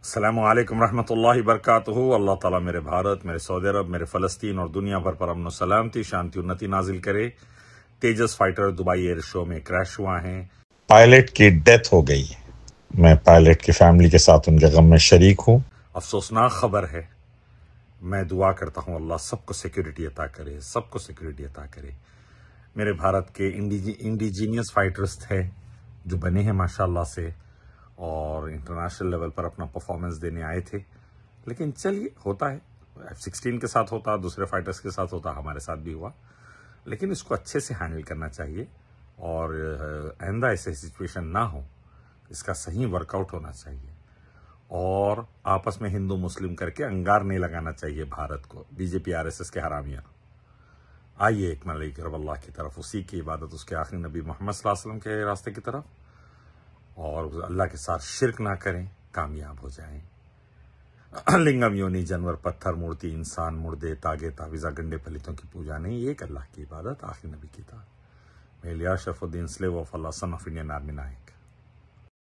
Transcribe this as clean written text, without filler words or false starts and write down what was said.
السلام علیکم ورحمۃ اللہ وبرکاتہ۔ اللہ تعالیٰ میرے بھارت، میرے سعودی عرب، میرے فلسطین اور دنیا بھر پر امن و سلامتی، شانتی انتی نازل کرے۔ تیجس فائٹر دبئی ایئر شو میں کریش ہوا ہے۔ پائلٹ کی ڈیتھ ہو گئی۔ میں پائلٹ کی فیملی کے ساتھ ان کے غم میں شریک ہوں۔ افسوسناک خبر ہے۔ میں دعا کرتا ہوں اللہ سب کو سیکیورٹی عطا کرے، سب کو سیکیورٹی عطا کرے۔ میرے بھارت کے انڈیجینئس فائٹرز تھے جو بنے ہیں ماشاءاللہ سے، اور انٹرنیشنل لیول پر اپنا پرفارمنس دینے آئے تھے۔ لیکن چلیے، ہوتا ہے، F-16 کے ساتھ ہوتا، دوسرے فائٹرز کے ساتھ ہوتا، ہمارے ساتھ بھی ہوا۔ لیکن اس کو اچھے سے ہینڈل کرنا چاہیے، اور آئندہ ایسے سچویشن نہ ہو، اس کا صحیح ورک آؤٹ ہونا چاہیے، اور آپس میں ہندو مسلم کر کے انگار نہیں لگانا چاہیے بھارت کو، بی جے پی RSS کے حرامیاں۔ آئیے ایک ملئی کرب اللہ کی طرف، اسی کی عبادت، اس کے آخری نبی محمد صلی اللہ علیہ وسلم کے راستے کی طرف، اور اللہ کے ساتھ شرک نہ کریں، کامیاب ہو جائیں۔ لنگم یونی، جانور، پتھر، مورتی، انسان، مردے، تاگے، تعویذہ، گنڈے پلیتوں کی پوجا نہیں، ایک اللہ کی عبادت، آخری نبی کی اطاعت۔ میں Ilyas Sharafuddin, slave of Allah, son of Indian army 9۔